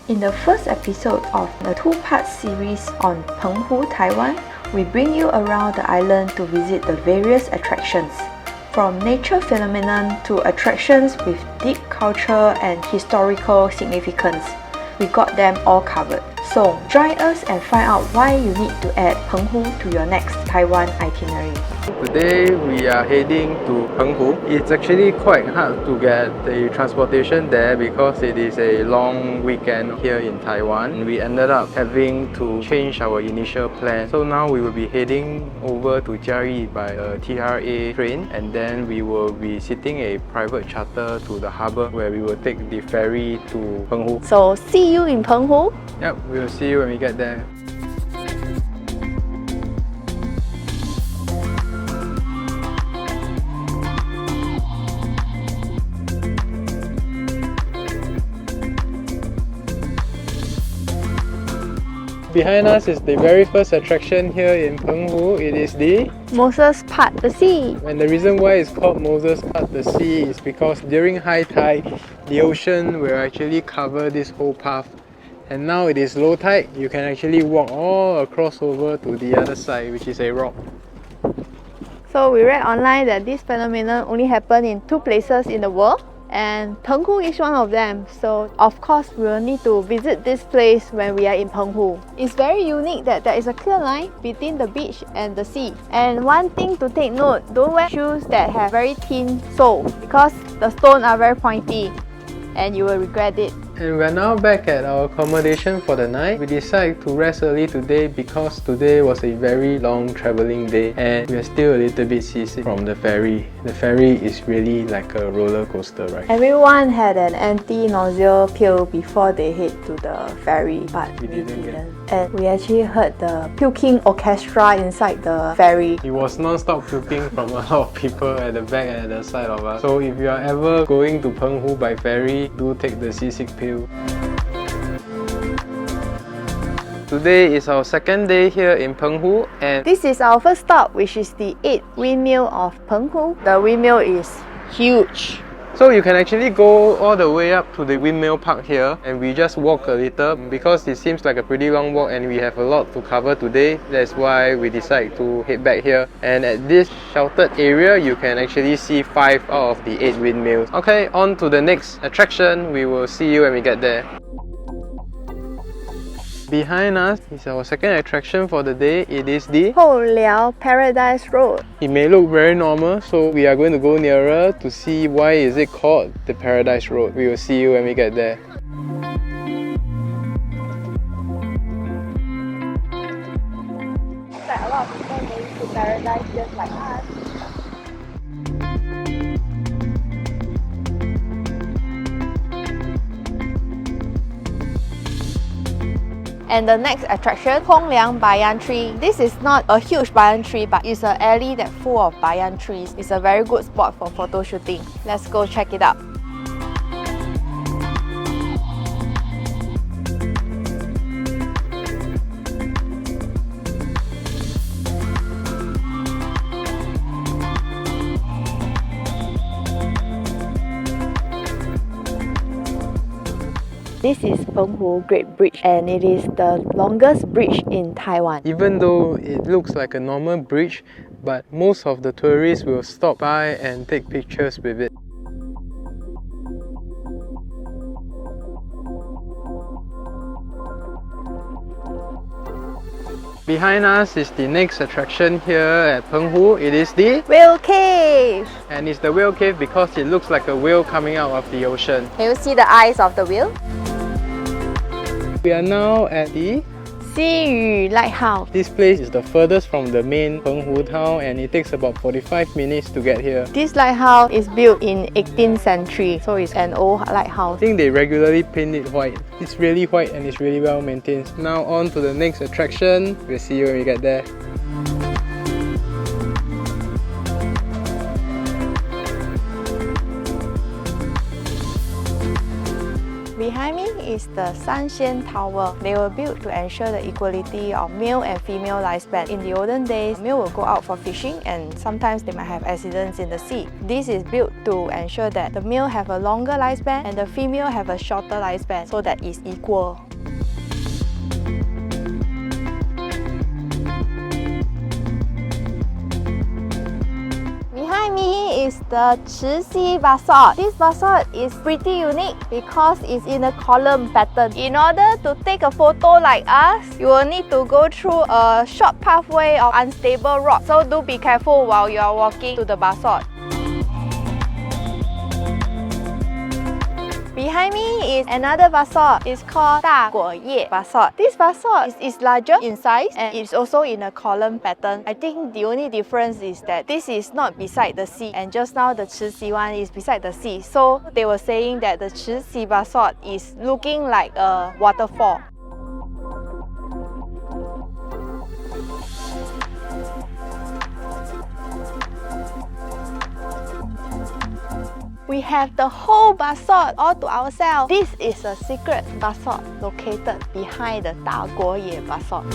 In the first episode of the two-part series on Penghu, Taiwan, we bring you around the island to visit the various attractions. From nature phenomenon to attractions with deep cultural and historical significance, we got them all covered. So join us and find out why you need to add Penghu to your next Taiwan itinerary. Today we are heading to Penghu. It's actually quite hard to get the transportation there because it is a long weekend here in Taiwan. We ended up having to change our initial plan. So now we will be heading over to Jiayi by a TRA train, and then we will be sitting a private charter to the harbour where we will take the ferry to Penghu. So see you in Penghu. Yep, we will see you when we get there. Behind us is the very first attraction here in Penghu. It is the Moses Part the Sea. And the reason why it's called Moses Part the Sea is because during high tide, the ocean will actually cover this whole path. And now it is low tide, you can actually walk all across over to the other side, which is a rock. So we read online that this phenomenon only happened in 2 places in the world, and Penghu is one of them. So of course we will need to visit this place when we are in Penghu. It's very unique that there is a clear line between the beach and the sea. And one thing to take note, don't wear shoes that have very thin sole because the stones are very pointy and you will regret it. And we're now back at our accommodation for the night. We decided to rest early today because today was a very long travelling day and we're still a little bit seasick from the ferry. The ferry is really like a roller coaster ride. Everyone had an anti-nausea pill before they head to the ferry, but we didn't. And we actually heard the puking orchestra inside the ferry. It was non-stop puking from a lot of people at the back and at the side of us. So if you are ever going to Penghu by ferry, do take the seasick pill. Today is our second day here in Penghu, and this is our first stop, which is the 8th windmill of Penghu. The windmill is huge. So you can actually go all the way up to the windmill park here, and we just walk a little because it seems like a pretty long walk and we have a lot to cover today. That's why we decide to head back here. And at this sheltered area, you can actually see 5 out of the 8 windmills. Okay, on to the next attraction. We will see you when we get there. Behind us is our second attraction for the day. It is the Houliao Paradise Road. It may look very normal, so we are going to go nearer to see why is it called the Paradise Road. We will see you when we get there. Like a lot of people going to paradise just like us. And the next attraction, Hongliang Banyan Tree. This is not a huge banyan tree, but it's an alley that's full of banyan trees. It's a very good spot for photo shooting. Let's go check it out. This is Penghu Great Bridge and it is the longest bridge in Taiwan. Even though it looks like a normal bridge, but most of the tourists will stop by and take pictures with it. Behind us is the next attraction here at Penghu. It is the Whale Cave! And it's the whale cave because it looks like a whale coming out of the ocean. Can you see the eyes of the whale? We are now at the Xiyu Lighthouse. This place is the furthest from the main Penghu town and it takes about 45 minutes to get here. This lighthouse is built in 18th century, so it's an old lighthouse. I think they regularly paint it white. It's really white and it's really well maintained. Now on to the next attraction. We'll see you when we get there. Behind me is the Sanxian Tower. They were built to ensure the equality of male and female lifespan. In the olden days, male will go out for fishing and sometimes they might have accidents in the sea. This is built to ensure that the male have a longer lifespan and the female have a shorter lifespan, so that is equal. Behind me is the Chixi basalt. This basalt is pretty unique because it's in a column pattern. In order to take a photo like us, you will need to go through a short pathway of unstable rock. So do be careful while you are walking to the basalt. Behind me is another basalt. It's called 大果叶 basalt. This basalt is larger in size and it's also in a column pattern. I think the only difference is that this is not beside the sea and just now the Chixi one is beside the sea. So they were saying that the Chixi basalt is looking like a waterfall. We have the whole basalt all to ourselves. This is a secret basalt located behind the 大果叶 basalt.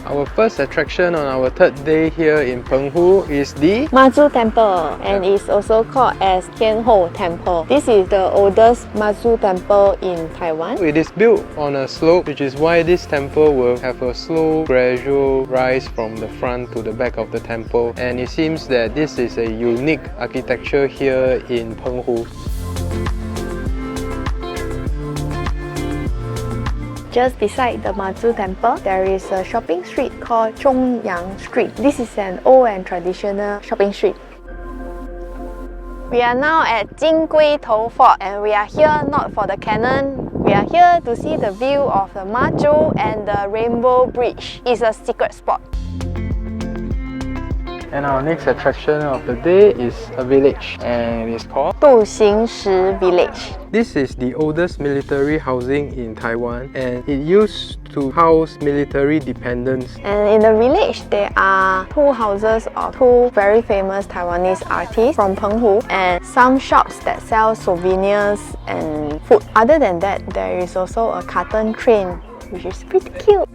Our first attraction on our third day here in Penghu is the Mazu Temple, and it's also called as Tianhou Temple. This is the oldest Mazu temple in Taiwan. It is built on a slope, which is why this temple will have a slow, gradual rise from the front to the back of the temple. And it seems that this is a unique architecture here in Penghu. Just beside the Mazu Temple, there is a shopping street called Zhongyang Street. This is an old and traditional shopping street. We are now at Jingguitou Fort and we are here not for the cannon. We are here to see the view of the Mazu and the Rainbow Bridge. It's a secret spot. And our next attraction of the day is a village, and it is called Duxingshi Village. This is the oldest military housing in Taiwan, and it used to house military dependents. And in the village, there are two houses of two very famous Taiwanese artists from Penghu and some shops that sell souvenirs and food. Other than that, there is also a carton train, which is pretty cute.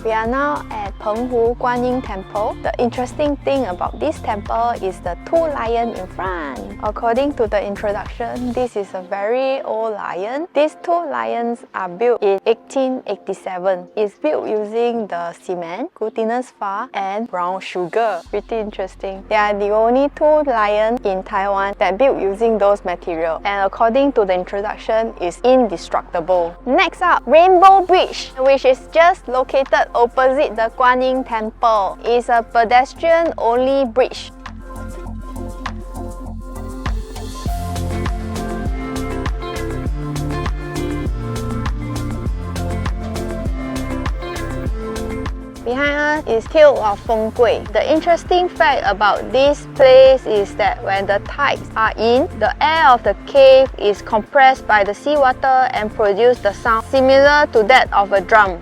We are now at Penghu Guanyin Temple. The interesting thing about this temple is the two lions in front. According to the introduction, this is a very old lion. These two lions are built in 1887. It's built using the cement, glutinous flour, and brown sugar. Pretty interesting. They are the only two lions in Taiwan that built using those materials. And according to the introduction, is indestructible. Next up, Rainbow Bridge, which is just located opposite the Guanyin Temple. It's a pedestrian-only bridge. Behind us is Cave of Feng Gui. The interesting fact about this place is that when the tides are in, the air of the cave is compressed by the seawater and produce the sound similar to that of a drum.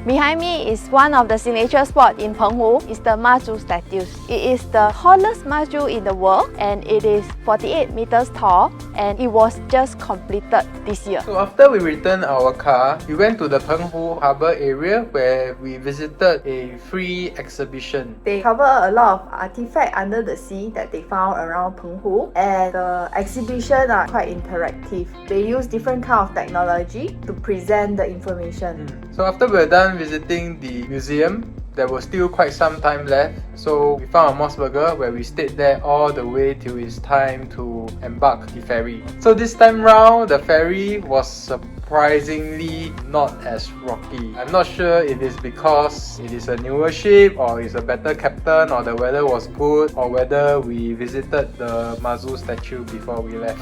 Behind me is one of the signature spots in Penghu. It's the Mazu statues. It is the tallest Mazu in the world and it is 48 meters tall and it was just completed this year. So after we returned our car, we went to the Penghu Harbour area where we visited a free exhibition. They cover a lot of artifacts under the sea that they found around Penghu, and the exhibition are quite interactive. They use different kind of technology to present the information. So after we were done visiting the museum, there was still quite some time left. So we found a Moss Burger where we stayed there all the way till it's time to embark the ferry. So this time round, the ferry was surprisingly not as rocky. I'm not sure if it's because it is a newer ship or it's a better captain or the weather was good or whether we visited the Mazu statue before we left.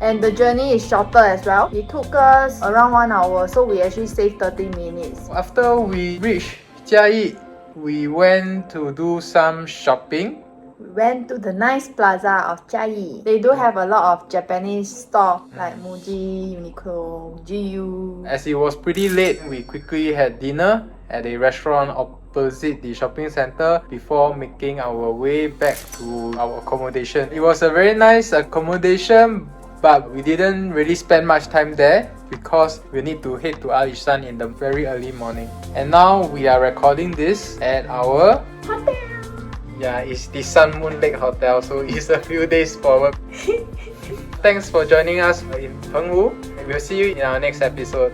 And the journey is shorter as well. It took us around 1 hour, so we actually saved 30 minutes. After we reached Jiayi, we went to do some shopping. We went to the nice plaza of Jiayi. They do have a lot of Japanese stores like Muji, Uniqlo, GU. As it was pretty late, we quickly had dinner at a restaurant visit the shopping center before making our way back to our accommodation. It was a very nice accommodation, but we didn't really spend much time there because we need to head to Al Ihsan in the very early morning. And now we are recording this at our Hotel. Yeah, it's the Sun Moon Lake Hotel, so it's a few days forward. Thanks for joining us in Penghu. We'll see you in our next episode.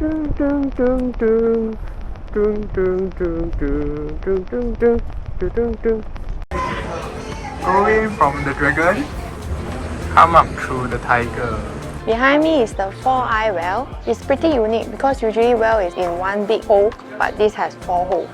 Going from the dragon, come up through the tiger. Behind me is the 4-eye well. It's pretty unique because usually well is in one big hole, but this has 4 holes.